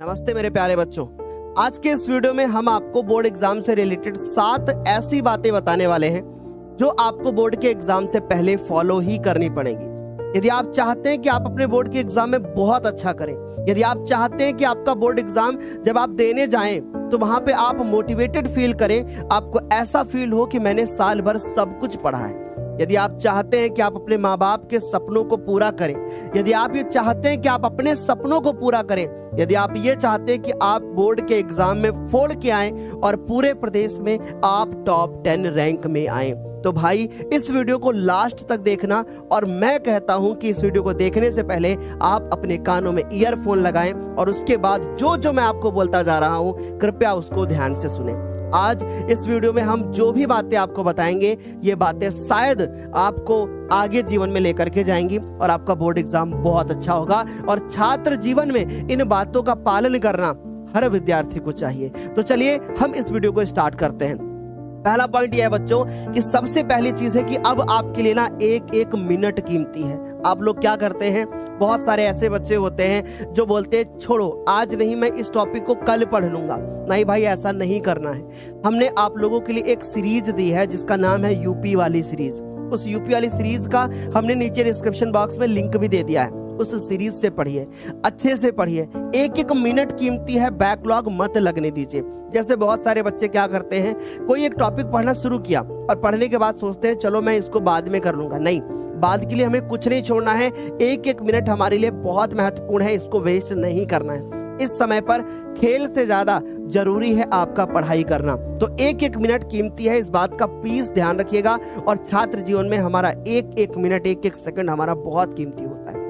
नमस्ते मेरे प्यारे बच्चों। आज के इस वीडियो में हम आपको बोर्ड एग्जाम से रिलेटेड 7 ऐसी बातें बताने वाले हैं जो आपको बोर्ड के एग्जाम से पहले फॉलो ही करनी पड़ेगी। यदि आप चाहते हैं कि आप अपने बोर्ड के एग्जाम में बहुत अच्छा करें, यदि आप चाहते हैं कि आपका बोर्ड एग्जाम जब आप देने जाएं तो वहां पे आप मोटिवेटेड फील करें, आपको ऐसा फील हो कि मैंने साल भर सब कुछ पढ़ा है, यदि आप चाहते हैं कि आप अपने माँ बाप के सपनों को पूरा करें, यदि आप ये चाहते हैं कि आप अपने सपनों को पूरा करें, यदि आप ये चाहते हैं कि आप बोर्ड के एग्जाम में फोड़ के आएं और पूरे प्रदेश में आप टॉप 10 रैंक में आएं, तो भाई इस वीडियो को लास्ट तक देखना। और मैं कहता हूं कि इस वीडियो को देखने से पहले आप अपने कानों में ईयरफोन लगाएं और उसके बाद जो जो मैं आपको बोलता जा रहा हूं कृपया उसको ध्यान से सुनें। आज इस वीडियो में हम जो भी बातें आपको बताएंगे, ये बातें शायद आपको आगे जीवन में लेकर के जाएंगी और आपका बोर्ड एग्जाम बहुत अच्छा होगा। और छात्र जीवन में इन बातों का पालन करना हर विद्यार्थी को चाहिए। तो चलिए हम इस वीडियो को स्टार्ट करते हैं। पहला पॉइंट यह है बच्चों कि सबसे पहली चीज है कि अब आपके लिए ना एक एक मिनट कीमती है। आप लोग क्या करते हैं, बहुत सारे ऐसे बच्चे होते हैं जो बोलते हैं छोड़ो आज नहीं, मैं इस टॉपिक को कल पढ़ लूंगा। नहीं भाई, ऐसा नहीं करना है। हमने आप लोगों के लिए एक सीरीज दी है जिसका नाम है यूपी वाली सीरीज। उस यूपी वाली सीरीज का हमने नीचे डिस्क्रिप्शन बॉक्स में लिंक भी दे दिया है। उस सीरीज से पढ़िए, अच्छे से पढ़िए, एक एक मिनट कीमती है, बैकलॉग मत लगने दीजिए। जैसे बहुत सारे बच्चे क्या करते हैं, कोई एक टॉपिक पढ़ना शुरू किया और पढ़ने के बाद सोचते हैं चलो मैं इसको बाद में कर लूंगा। नहीं, बाद के लिए हमें कुछ नहीं छोड़ना है। एक एक मिनट हमारे लिए बहुत महत्वपूर्ण है, इसको वेस्ट नहीं करना है। इस समय पर खेल से ज्यादा जरूरी है आपका पढ़ाई करना। तो एक एक मिनट कीमती है, इस बात का प्लीज ध्यान रखिएगा। और छात्र जीवन में हमारा एक एक मिनट, एक एक सेकंड हमारा बहुत कीमती होता है।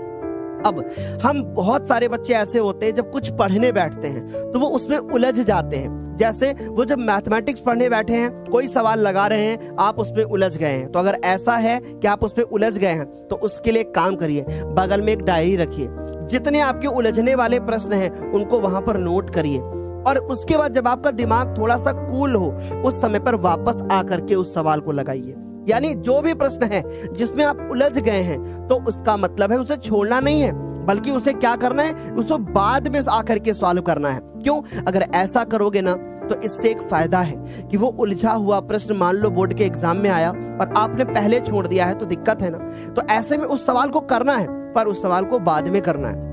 अब हम बहुत सारे बच्चे ऐसे होते हैं जब कुछ पढ़ने बैठते हैं तो वो उसमें उलझ जाते हैं। जैसे वो जब मैथमेटिक्स पढ़ने बैठे हैं, कोई सवाल लगा रहे हैं, आप उसमें उलझ गए हैं। तो अगर ऐसा है कि आप उसमें उलझ गए हैं तो उसके लिए एक काम करिए, बगल में एक डायरी रखिए, जितने आपके उलझने वाले प्रश्न हैं उनको वहां पर नोट करिए। और उसके बाद जब आपका दिमाग थोड़ा सा कूल हो, उस समय पर वापस आकर के उस सवाल को लगाइए। यानी जो भी प्रश्न है जिसमें आप उलझ गए हैं तो उसका मतलब है उसे छोड़ना नहीं है, बल्कि उसे क्या करना है, उसको बाद में आकर के सॉल्व करना है। क्यों? अगर ऐसा करोगे ना तो इससे एक फायदा है कि वो उलझा हुआ प्रश्न मान लो बोर्ड के एग्जाम में आया और आपने पहले छोड़ दिया है तो दिक्कत है ना। तो ऐसे में उस सवाल को करना है, पर उस सवाल को बाद में करना है।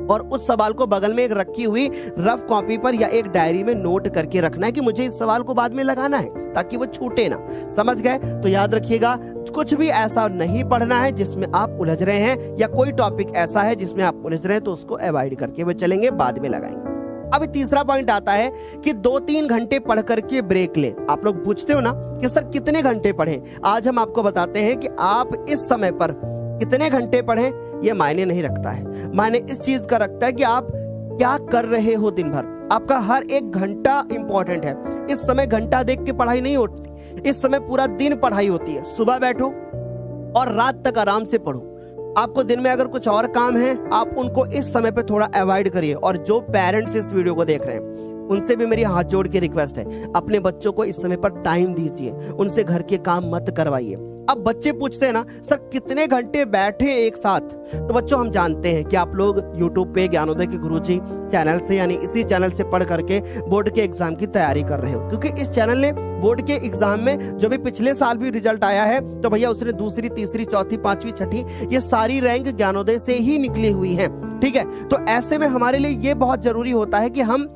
और उस सवाल को बगल में एक रखी हुई रफ कॉपी पर या एक डायरी में नोट करके रखना है कि मुझे इस सवाल को बाद में लगाना है, ताकि वो छूटे ना। समझ गए? तो याद रखिएगा, कुछ भी ऐसा नहीं पढ़ना है जिसमें आप उलझ रहे हैं, या कोई टॉपिक ऐसा है जिसमें आप उलझ रहे हैं तो उसको अवॉइड करके वो चलेंगे, बाद में लगाएंगे। अब तीसरा पॉइंट आता है कि 2-3 घंटे पढ़ करके ब्रेक लें। आप लोग पूछते हो ना कि सर कितने घंटे पढ़ें? आज हम आपको बताते हैं कि आप इस समय पर कितने घंटे पढ़ें ये मायने नहीं रखता है। मायने इस चीज का रखता है कि आप क्या कर रहे हो दिन भर। आपका हर एक घंटा इंपॉर्टेंट है। इस समय घंटा देख के पढ़ाई नहीं होती, इस समय पूरा दिन पढ़ाई होती है। सुबह बैठो और रात तक आराम से पढ़ो। आपको दिन में अगर कुछ और काम है आप उनको इस समय पे थोड़ा अवॉइड करिए। और जो पेरेंट्स इस वीडियो को देख रहे हैं उनसे भी मेरी हाथ जोड़ के रिक्वेस्ट है, अपने बच्चों को इस समय पर टाइम दीजिए, उनसे घर के काम मत करवाइए। अब बच्चे पूछते हैं ना सर कितने घंटे बैठे एक साथ? तो बच्चों हम जानते हैं कि आप लोग YouTube पे ज्ञानोदय के गुरुजी चैनल से, यानी इसी चैनल से पढ़ करके बोर्ड के एग्जाम की तैयारी कर रहे हो, क्योंकि इस चैनल ने बोर्ड के एग्जाम में जो भी पिछले साल भी रिजल्ट आया है तो भैया उसने दूसरी, तीसरी, चौथी, पांचवी, छठी ये सारी रैंक ज्ञानोदय से ही निकली हुई है। ठीक है, तो ऐसे में हमारे लिए ये बहुत जरूरी होता है कि हम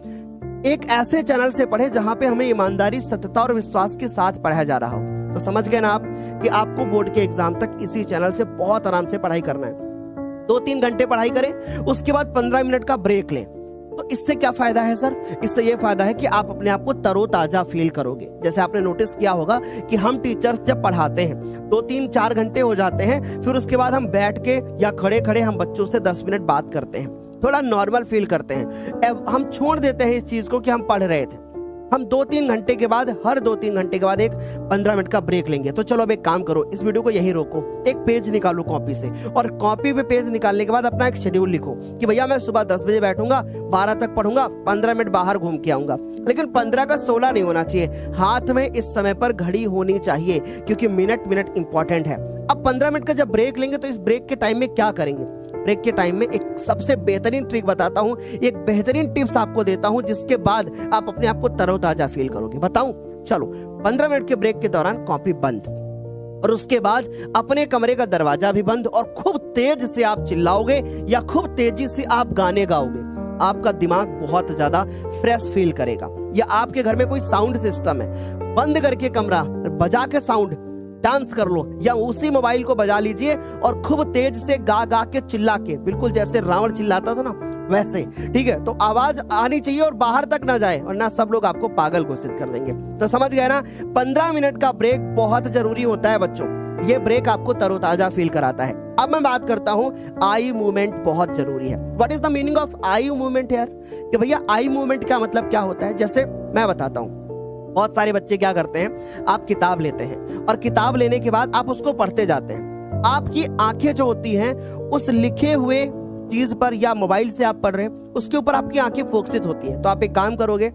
एक ऐसे चैनल से पढ़े जहां पे हमें ईमानदारी, सत्यता और विश्वास के साथ पढ़ाया जा रहा हो। तो समझ गए ना आप कि आपको बोर्ड के एग्जाम तक इसी चैनल से बहुत आराम से पढ़ाई करना है। 2-3 घंटे पढ़ाई करें, उसके बाद 15 मिनट का ब्रेक लें। तो इससे क्या फायदा है सर? इससे ये फायदा है कि आप अपने आप को तरोताजा फील करोगे। जैसे आपने नोटिस किया होगा कि हम टीचर्स जब पढ़ाते हैं 2-3-4 घंटे हो जाते हैं, फिर उसके बाद हम बैठ के या खड़े खड़े हम बच्चों से 10 मिनट बात करते हैं, थोड़ा नॉर्मल फील करते हैं। अब हम छोड़ देते हैं इस चीज को कि हम पढ़ रहे थे। हम 2-3 घंटे के बाद, हर 2-3 घंटे के बाद एक 15 मिनट का ब्रेक लेंगे। तो चलो अब एक काम करो, इस वीडियो को यहीं रोको, एक पेज निकालो कॉपी से, और कॉपी पे पेज निकालने के बाद अपना एक शेड्यूल लिखो कि भैया मैं सुबह 10 बजे बैठूंगा, 12 तक पढ़ूंगा, 15 मिनट बाहर घूम के आऊंगा। लेकिन 15 का 16 नहीं होना चाहिए, हाथ में इस समय पर घड़ी होनी चाहिए, क्योंकि मिनट मिनट इंपॉर्टेंट है। अब 15 मिनट का जब ब्रेक लेंगे तो इस ब्रेक के टाइम में क्या करेंगे? ब्रेक के टाइम में एक सबसे बेहतरीन ट्रिक बताता हूं, एक बेहतरीन टिप्स आपको देता हूं, जिसके बाद आप अपने आप को तरोताजा फील करोगे। बताऊं? चलो, 15 मिनट के ब्रेक के दौरान कॉपी बंद, और उसके बाद अपने कमरे का दरवाजा भी बंद, और खूब तेज से आप चिल्लाओगे या खूब तेजी से आप गाने गाओगे। आपका दिमाग बहुत ज्यादा फ्रेश फील करेगा। या आपके घर में कोई साउंड सिस्टम है, बंद करके कमरा बजा के साउंड डांस कर लो, या उसी मोबाइल को बजा लीजिए और खूब तेज से गा गा के चिल्ला के, बिल्कुल जैसे रावण चिल्लाता था ना वैसे, ठीक है? तो आवाज आनी चाहिए और बाहर तक ना जाए, वरना सब लोग आपको पागल घोषित कर देंगे। तो समझ गए ना, 15 मिनट का ब्रेक बहुत जरूरी होता है बच्चों। ये ब्रेक आपको तरोताजा फील कराता है। अब मैं बात करता हूं, आई मूवमेंट बहुत जरूरी है। What is the meaning of eye movement यार? कि भैया आई मूवमेंट का मतलब क्या होता है? जैसे मैं बताता हूं, बहुत सारे बच्चे क्या करते हैं, आप किताब लेते हैं और किताब लेने के बाद आप उसको पढ़ते जाते हैं। आपकी आंखें जो होती हैं उस लिखे हुए चीज पर, या मोबाइल से आप पढ़ रहे हैं उसके ऊपर आपकी आंखें फोकसित होती हैं। तो आप एक काम करोगे,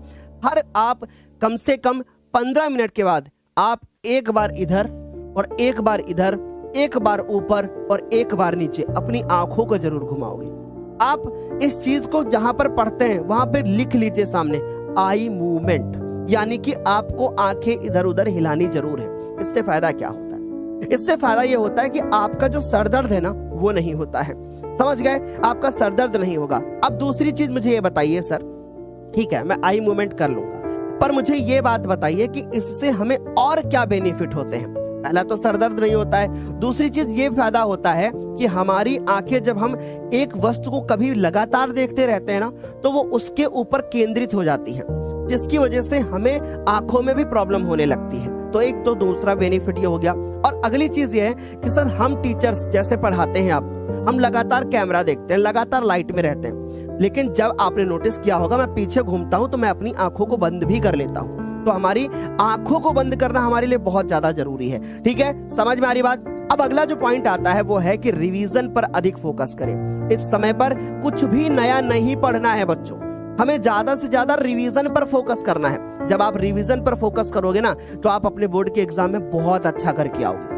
आप कम से कम 15 मिनट के बाद आप एक बार इधर और एक बार इधर, एक बार ऊपर और एक बार नीचे अपनी आंखों को जरूर घुमाओगे। आप इस चीज को जहां पर पढ़ते हैं वहां पर लिख लीजिए सामने, आई मूवमेंट, यानी कि आपको आंखें इधर उधर हिलानी जरूर है। इससे फायदा क्या होता है? इससे फायदा ये होता है कि आपका जो सर दर्द है ना वो नहीं होता है। समझ गए? आपका सर दर्द नहीं होगा। अब दूसरी चीज मुझे ये बताइए सर, ठीक है मैं आई मूवमेंट कर लूंगा, पर मुझे ये बात बताइए कि इससे हमें और क्या बेनिफिट होते हैं? पहला तो सर दर्द नहीं होता है, दूसरी चीज ये फायदा होता है कि हमारी आंखें जब हम एक वस्तु को कभी लगातार देखते रहते हैं ना, तो वो उसके ऊपर केंद्रित हो जाती है, जिसकी वजह से हमें आंखों में भी प्रॉब्लम होने लगती है। तो एक तो दूसरा बेनिफिट ये हो गया। और अगली चीज ये है कि सर हम टीचर्स जैसे पढ़ाते हैं, आप हम लगातार कैमरा देखते हैं, लगातार लाइट में रहते हैं, लेकिन जब आपने नोटिस किया होगा मैं पीछे घूमता हूं तो मैं अपनी आंखों को बंद भी कर लेता हूं। तो हमारी आंखों को बंद करना हमारे लिए बहुत ज्यादा जरूरी है। ठीक है, समझ में आ रही बात? अब अगला जो पॉइंट आता है वो है कि रिवीजन पर अधिक फोकस करें। इस समय पर कुछ भी नया नहीं पढ़ना है बच्चों, हमें ज्यादा से ज्यादा रिवीजन पर फोकस करना है। जब आप रिवीजन पर फोकस करोगे ना तो आप अपने बोर्ड के एग्जाम में बहुत अच्छा करके आओगे।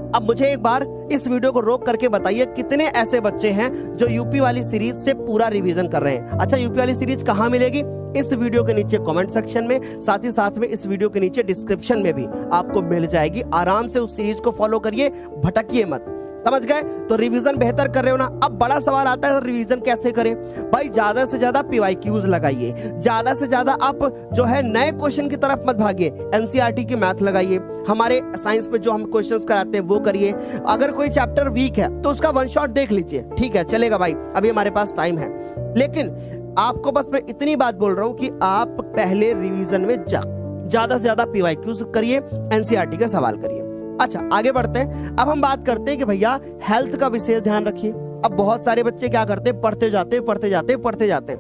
अब मुझे एक बार इस वीडियो को रोक करके बताइए, कितने ऐसे बच्चे हैं जो यूपी वाली सीरीज से पूरा रिवीजन कर रहे हैं? अच्छा, यूपी वाली सीरीज कहां मिलेगी? इस वीडियो के नीचे कमेंट सेक्शन में, साथ ही साथ में इस वीडियो के नीचे डिस्क्रिप्शन में भी आपको मिल जाएगी। आराम से उस सीरीज को फॉलो करिए, भटकिए मत। समझ गए? तो रिवीजन बेहतर कर रहे हो ना। अब बड़ा सवाल आता है, रिवीजन कैसे करें? भाई ज्यादा से ज्यादा PYQs लगाइए, ज्यादा से ज्यादा आप जो है नए क्वेश्चन की तरफ मत भागिए। NCERT की मैथ लगाइए, हमारे साइंस में जो हम क्वेश्चंस कराते हैं वो करिए। अगर कोई चैप्टर वीक है तो उसका वन शॉट देख लीजिए, ठीक है चलेगा भाई, अभी हमारे पास टाइम है। लेकिन आपको बस मैं इतनी बात बोल रहा हूं कि आप पहले रिवीजन में ज्यादा से ज्यादा PYQs करिए, NCERT का सवाल करिए। अच्छा, आगे बढ़ते हैं। अब हम बात करते हैं कि भैया हेल्थ का विशेष ध्यान रखिए। अब बहुत सारे बच्चे क्या करते हैं, पढ़ते जाते हैं,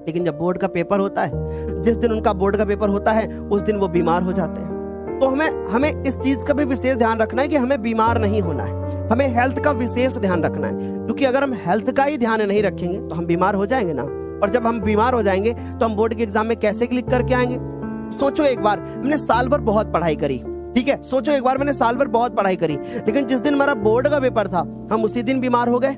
लेकिन जब बोर्ड का पेपर होता है, जिस दिन उनका बोर्ड का पेपर होता है उस दिन वो बीमार हो जाते हैं। तो हमें इस चीज का भी विशेष ध्यान रखना है कि हमें बीमार नहीं होना है, हमें हेल्थ का विशेष ध्यान रखना है। क्योंकि अगर हम हेल्थ का ही ध्यान नहीं रखेंगे तो हम बीमार हो जाएंगे ना, और जब हम बीमार हो जाएंगे तो हम बोर्ड के एग्जाम में कैसे क्लिक करके आएंगे? सोचो एक बार, हमने साल भर बहुत पढ़ाई करी, ठीक है, सोचो एक बार मैंने साल भर बहुत पढ़ाई करी, लेकिन जिस दिन हमारा बोर्ड का पेपर था हम उसी दिन बीमार हो गए।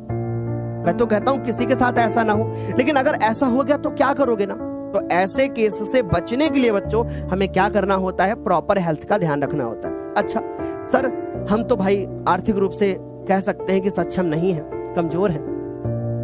मैं तो कहता हूं किसी के साथ ऐसा ना हो, लेकिन अगर ऐसा हो गया तो क्या करोगे ना? तो ऐसे केस से बचने के लिए बच्चों हमें क्या करना होता है, प्रॉपर हेल्थ का ध्यान रखना होता है। अच्छा सर, हम तो भाई आर्थिक रूप से कह सकते हैं कि सक्षम नहीं है, कमजोर है,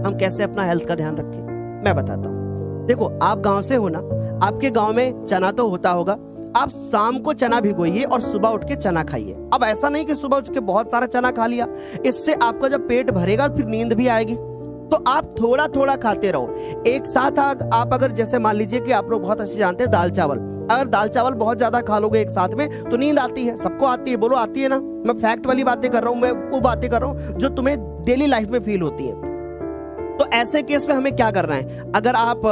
हम कैसे अपना हेल्थ का ध्यान रखें? मैं बताता हूँ। देखो, आप गांव से हो ना, आपके गांव में चना तो होता होगा, आप शाम को चना भिगोइए और सुबह उठ के चना खाइए। अब ऐसा नहीं कि सुबह उठ के बहुत सारा चना खा लिया, इससे आपका जब पेट भरेगा फिर नींद भी आएगी। तो आप थोड़ा थोड़ा खाते रहो एक साथ। आप अगर जैसे मान लीजिए कि आप लोग बहुत अच्छे जानते हैं दाल चावल, अगर दाल चावल बहुत ज्यादा खा लोगे एक साथ में तो नींद आती है, सबको आती है, बोलो आती है ना? मैं फैक्ट वाली बातें कर रहा हूँ, मैं वो बातें कर रहा हूँ जो तुम्हें डेली लाइफ में फील होती है। तो ऐसे केस में हमें क्या करना है? अगर आप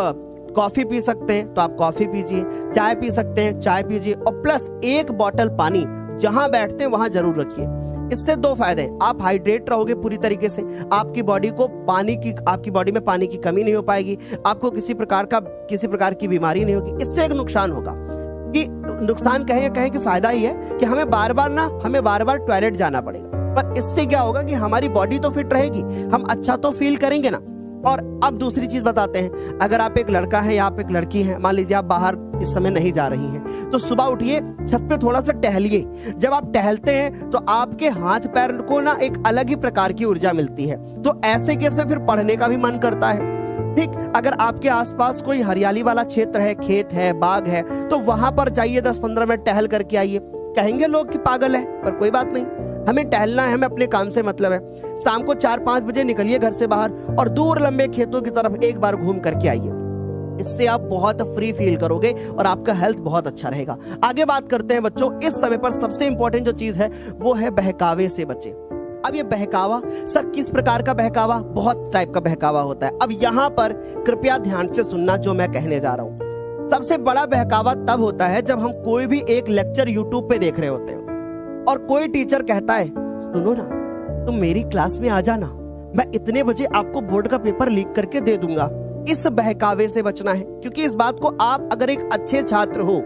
कॉफी पी सकते हैं तो आप कॉफी पीजिए, चाय पी सकते हैं चाय पीजिए, और प्लस 1 बॉटल पानी जहां बैठते हैं वहां जरूर रखिए। इससे 2 फायदे हैं, आप हाइड्रेट रहोगे पूरी तरीके से, आपकी बॉडी में पानी की कमी नहीं हो पाएगी, आपको किसी प्रकार की बीमारी नहीं होगी। इससे एक नुकसान होगा कि नुकसान कहें कि फायदा ही है कि हमें बार बार टॉयलेट जाना पड़ेगा। पर इससे क्या होगा कि हमारी बॉडी तो फिट रहेगी, हम अच्छा तो फील करेंगे ना। और अब दूसरी चीज बताते हैं, अगर आप एक लड़का है या आप एक लड़की है, मान लीजिए आप बाहर इस समय नहीं जा रही हैं, तो सुबह उठिए, छत पे थोड़ा सा टहलिए। जब आप टहलते हैं तो आपके हाथ पैर को ना एक अलग ही प्रकार की ऊर्जा मिलती है, तो ऐसे केस में फिर पढ़ने का भी मन करता है। ठीक, अगर आपके आसपास कोई हरियाली वाला क्षेत्र है, खेत है, बाग है, तो वहां पर जाइए, 10-15 मिनट टहल करके आइए। कहेंगे लोग कि पागल है, पर कोई बात नहीं, हमें टहलना है, हमें अपने काम से मतलब है। शाम को 4-5 बजे निकलिए घर से बाहर और दूर लंबे खेतों की तरफ एक बार घूम करके आइए। इससे आप बहुत फ्री फील करोगे और आपका हेल्थ बहुत अच्छा रहेगा। आगे बात करते हैं बच्चों, इस समय पर सबसे इंपॉर्टेंट जो चीज है वो है बहकावे से बचें। अब ये बहकावा, सर किस प्रकार का बहकावा? बहुत टाइप का बहकावा होता है। अब यहाँ पर कृपया ध्यान से सुनना जो मैं कहने जा रहा हूँ। सबसे बड़ा बहकावा तब होता है जब हम कोई भी एक लेक्चर यूट्यूब पे देख रहे होते हैं और कोई टीचर कहता है, सुनो ना, तुम मेरी क्लास में आ जाना, मैं इतने बजे आपको बोर्ड का पेपर लीक करके दे दूंगा। इस बहकावे से बचना है, क्योंकि इस बात को आप अगर एक अच्छे छात्र हो,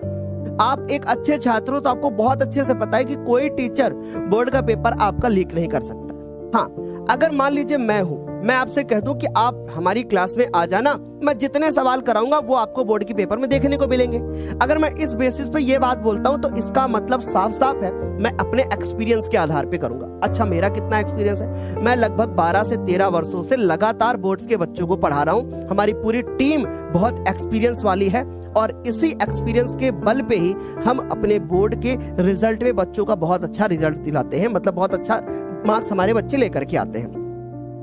आप एक अच्छे छात्र हो, तो आपको बहुत अच्छे से पता है कि कोई टीचर बोर्ड का पेपर आपका लीक नहीं कर सकता। हाँ, अगर मान लीजिए मैं आपसे कह दूं कि आप हमारी क्लास में आ जाना, मैं जितने सवाल कराऊंगा वो आपको बोर्ड के पेपर में देखने को मिलेंगे। अगर मैं इस बेसिस पे ये बात बोलता हूं तो इसका मतलब साफ साफ है मैं अपने एक्सपीरियंस के आधार पे करूंगा। अच्छा, मेरा कितना एक्सपीरियंस है? मैं लगभग 12 से 13 वर्षों से लगातार बोर्ड्स के बच्चों को पढ़ा रहा हूं। हमारी पूरी टीम बहुत एक्सपीरियंस वाली है और इसी एक्सपीरियंस के बल पे ही हम अपने बोर्ड के रिजल्ट में बच्चों का बहुत अच्छा रिजल्ट दिलाते हैं, मतलब बहुत अच्छा मार्क्स हमारे बच्चे लेकर के आते हैं।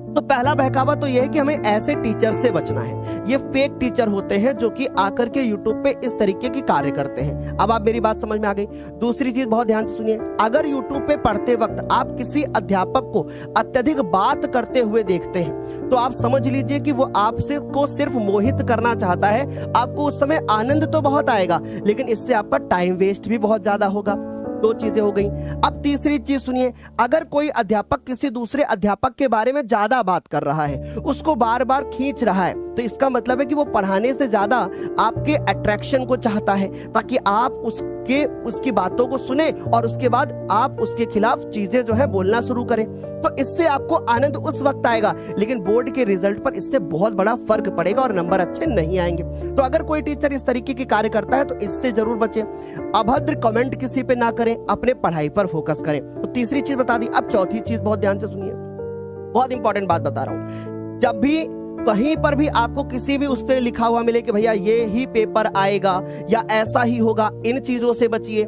तो पहला बहकावा तो यह है कि हमें ऐसे टीचर से बचना है। ये फेक टीचर होते हैं जो कि आकर के यूट्यूब पे इस तरीके की कार्य करते हैं। अब आप मेरी बात समझ में आ गई। दूसरी चीज बहुत ध्यान से सुनिए, अगर यूट्यूब पे पढ़ते वक्त आप किसी अध्यापक को अत्यधिक बात करते हुए देखते हैं तो आप समझ लीजिए कि वो आपसे को सिर्फ मोहित करना चाहता है। आपको उस समय आनंद तो बहुत आएगा, लेकिन इससे आपका टाइम वेस्ट भी बहुत ज्यादा होगा। दो चीजें हो गई। अब तीसरी चीज सुनिए, अगर कोई अध्यापक किसी दूसरे अध्यापक के बारे में ज्यादा बात कर रहा है, उसको बार बार खींच रहा है, तो इसका मतलब है कि वो पढ़ाने से ज्यादा आपके अट्रैक्शन को चाहता है, ताकि आप उसकी बातों को सुने और उसके बाद आप उसके खिलाफ चीजें जो है बोलना शुरू करें। तो इससे आपको आनंद उस वक्त आएगा, लेकिन बोर्ड के रिजल्ट पर इससे बहुत बड़ा फर्क पड़ेगा और नंबर अच्छे नहीं आएंगे। तो अगर कोई टीचर इस तरीके के कार्य करता है तो इससे जरूर बचें। अभद्र कमेंट किसी पे ना करें, अपने पढ़ाई पर फोकस करें। तो तीसरी चीज बता दी। अब चौथी चीज बहुत ध्यान से सुनिए, बहुत इंपॉर्टेंट बात बता रहा हूं। जब भी कहीं पर भी आपको किसी भी उस पे लिखा हुआ मिले कि भैया ये ही पेपर आएगा या ऐसा ही होगा, इन चीजों से बचिए।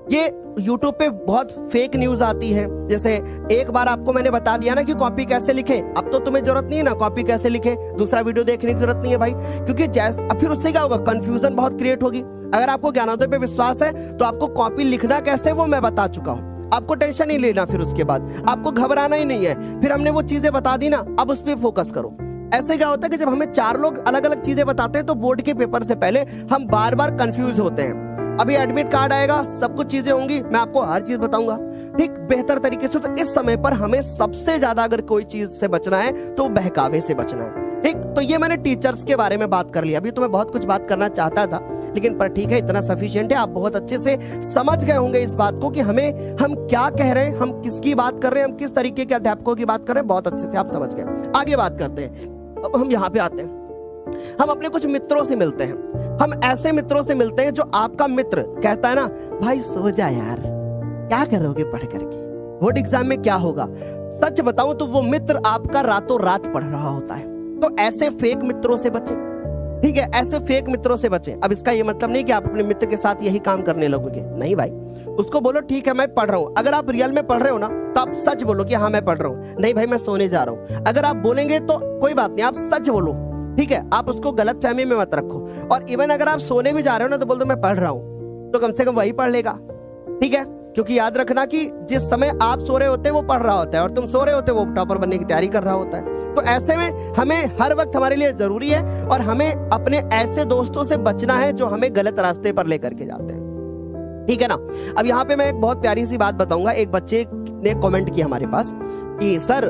ये YouTube पे बहुत फेक न्यूज आती है। जैसे एक बार आपको मैंने बता दिया ना कि कॉपी कैसे लिखें, अब तो तुम्हें जरूरत नहीं है ना कॉपी कैसे लिखें, दूसरा वीडियो देखने की जरूरत नहीं है भाई, क्योंकि अब फिर उससे क्या होगा, कंफ्यूजन बहुत क्रिएट होगी। अगर आपको ज्ञानोदय पे विश्वास है तो आपको कॉपी लिखना कैसे वो मैं बता चुका हूँ, आपको टेंशन नहीं लेना, फिर उसके बाद आपको घबराना ही नहीं है। फिर हमने वो चीजें बता दी ना, अब उस पर फोकस करो। ऐसे क्या होता है कि जब हमें 4 लोग अलग अलग चीजें बताते हैं तो बोर्ड के पेपर से पहले हम बार बार कंफ्यूज होते हैं। अभी एडमिट कार्ड आएगा, सब कुछ चीजें होंगी, मैं आपको हर चीज बताऊंगा ठीक बेहतर तरीके से। तो इस समय पर हमें सबसे ज्यादा अगर कोई चीज से बचना है तो बहकावे से बचना है। ठीक, तो ये मैंने टीचर्स के बारे में बात कर लिया। अभी तो मैं बहुत कुछ बात करना चाहता था, लेकिन पर ठीक है, इतना सफिशिएंट है। आप बहुत अच्छे से समझ गए होंगे इस बात को कि हम क्या कह रहे हैं, हम किसकी बात कर रहे हैं, हम किस तरीके के अध्यापकों की बात कर रहे हैं, बहुत अच्छे से आप समझ गए। आगे बात करते हैं। अब हम यहाँ पे आते हैं, हम अपने कुछ मित्रों से मिलते हैं। हम ऐसे मित्रों से मिलते हैं जो आपका मित्र कहता है ना, भाई सो जा यार, क्या करोगे पढ़ करके, बोर्ड एग्जाम में क्या होगा। सच बताऊं तो वो मित्र आपका रातों रात पढ़ रहा होता है। तो ऐसे फेक मित्रों से बचें, ठीक है, ऐसे फेक मित्रों से बचें। अब इसका ये मतलब नहीं कि आप अपने मित्र के साथ यही काम करने लगोगे, नहीं भाई। उसको बोलो ठीक है मैं पढ़ रहा हूँ। अगर आप रियल में पढ़ रहे हो ना तो आप सच बोलो कि हाँ मैं पढ़ रहा हूँ, नहीं भाई मैं सोने जा रहा हूँ। अगर आप बोलेंगे तो कोई बात नहीं, आप सच बोलो, ठीक है, आप उसको गलत फहमी में मत रखो। और इवन अगर आप सोने भी जा रहे हो ना तो बोल दो मैं पढ़ रहा हूँ, तो कम से कम वही पढ़ लेगा, ठीक है। क्योंकि याद रखना कि जिस समय आप सो रहे होते हैं वो पढ़ रहा होता है और तुम सो रहे होते हो वो टॉपर बनने की तैयारी कर रहा होता है। तो ऐसे में हमें हर वक्त हमारे लिए जरूरी है और हमें अपने ऐसे दोस्तों से बचना है जो हमें गलत रास्ते पर लेकर के जाते हैं, ठीक है ना। अब यहाँ पे मैं एक बहुत प्यारी सी बात बताऊंगा। एक बच्चे ने कमेंट किया हमारे पास कि सर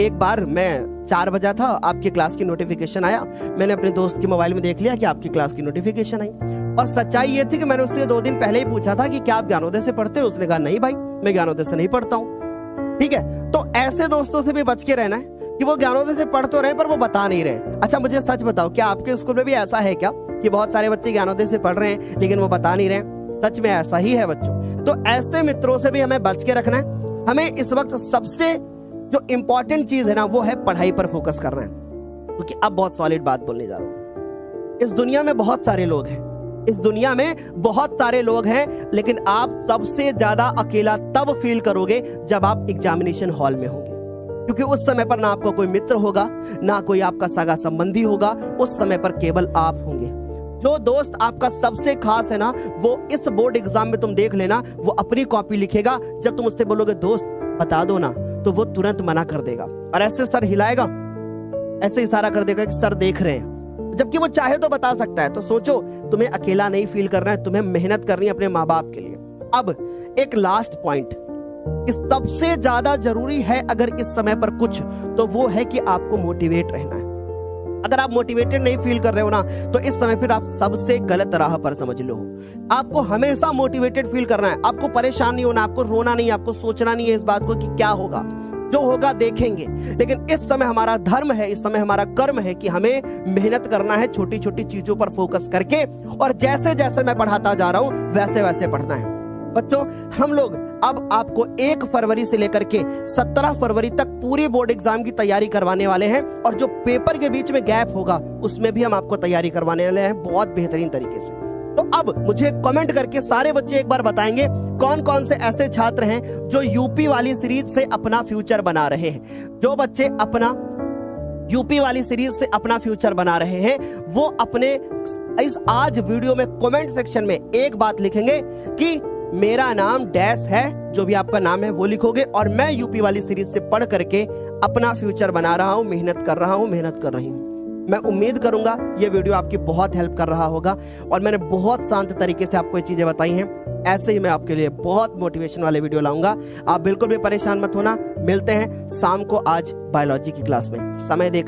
एक बार मैं 4 बजा था, आपकी क्लास की नोटिफिकेशन आया, मैंने अपने दोस्त के मोबाइल में देख लिया कि आपकी क्लास की नोटिफिकेशन आई। और सच्चाई ये थी कि मैंने उससे 2 दिन पहले ही पूछा था कि क्या आप ज्ञानोदय से पढ़ते हो। उसने कहा नहीं भाई मैं ज्ञानोदय से नहीं पढ़ता हूँ। ठीक है, तो ऐसे दोस्तों से भी बच के रहना है कि वो ज्ञानोदय से पढ़ तो रहे पर वो बता नहीं रहे। अच्छा मुझे सच बताओ, क्या आपके स्कूल में भी ऐसा है क्या कि बहुत सारे बच्चे ज्ञानोदय से पढ़ रहे हैं लेकिन वो बता नहीं रहे? सच में ऐसा ही है बच्चों। तो ऐसे मित्रों से भी हमें बच के रखना है। हमें इस वक्त सबसे जो इंपॉर्टेंट चीज है ना, वो है पढ़ाई पर फोकस करना है। क्योंकि अब बहुत सॉलिड बात बोलने जा रहा हूं। इस दुनिया में बहुत सारे लोग हैं, इस दुनिया में बहुत सारे लोग हैं, लेकिन आप सबसे ज्यादा अकेला तब फील करोगे जब आप एग्जामिनेशन हॉल में होंगे। क्योंकि उस समय पर ना आपको कोई मित्र होगा, ना कोई आपका सगा संबंधी होगा, उस समय पर केवल आप होंगे। जो दोस्त आपका सबसे खास है ना, वो इस बोर्ड एग्जाम में तुम देख लेना, वो अपनी कॉपी लिखेगा। जब तुम उससे बोलोगे दोस्त बता दो ना, तो वो तुरंत मना कर देगा और ऐसे सर हिलाएगा, ऐसे इशारा कर देगा कि सर देख रहे हैं, जबकि वो चाहे तो बता सकता है। तो सोचो, तुम्हें अकेला नहीं फील करना है, तुम्हें मेहनत करनी है अपने माँ बाप के लिए। अब एक लास्ट पॉइंट, सबसे ज्यादा जरूरी है अगर इस समय पर कुछ, तो वो है कि आपको मोटिवेट रहना है। अगर आप मोटिवेटेड नहीं फील कर रहे हो ना, तो इस समय फिर आप सबसे गलत राह पर समझ लो। आपको हमेशा मोटिवेटेड फील करना है, आपको परेशान नहीं होना, आपको रोना नहीं, आपको सोचना नहीं है इस बात को कि क्या होगा, जो होगा देखेंगे। लेकिन इस समय हमारा धर्म है, इस समय हमारा कर्म है कि हमें मेहनत करना है, छोटी छोटी चीजों पर फोकस करके, और जैसे जैसे मैं पढ़ाता जा रहा हूं वैसे वैसे पढ़ना है। बच्चों, हम लोग अब आपको 1 फरवरी से लेकर के 17 फरवरी तक पूरे बोर्ड एग्जाम की तैयारी करवाने वाले हैं, और जो पेपर के बीच में गैप होगा उसमें भी हम आपको तैयारी करवाने वाले हैं बहुत बेहतरीन तरीके से। तो अब मुझे कमेंट करके सारे बच्चे एक बार बताएंगे कौन कौन से ऐसे छात्र हैं जो यूपी वाली सीरीज से अपना फ्यूचर बना रहे हैं। जो बच्चे अपना यूपी वाली सीरीज से अपना फ्यूचर बना रहे हैं, वो अपने इस आज वीडियो में कमेंट सेक्शन में एक बात लिखेंगे कि मेरा नाम डैश है, जो भी आपका नाम है वो लिखोगे, और मैं यूपी वाली सीरीज से पढ़ करके अपना फ्यूचर बना रहा हूं, मेहनत कर रहा हूं, मेहनत कर रही हूं। मैं उम्मीद करूंगा ये वीडियो आपकी बहुत हेल्प कर रहा होगा, और मैंने बहुत शांत तरीके से आपको ये चीजें बताई हैं। ऐसे ही मैं आपके लिए बहुत मोटिवेशन वाले वीडियो लाऊंगा। आप बिल्कुल भी परेशान मत होना। मिलते हैं शाम को आज बायोलॉजी की क्लास में। समय देख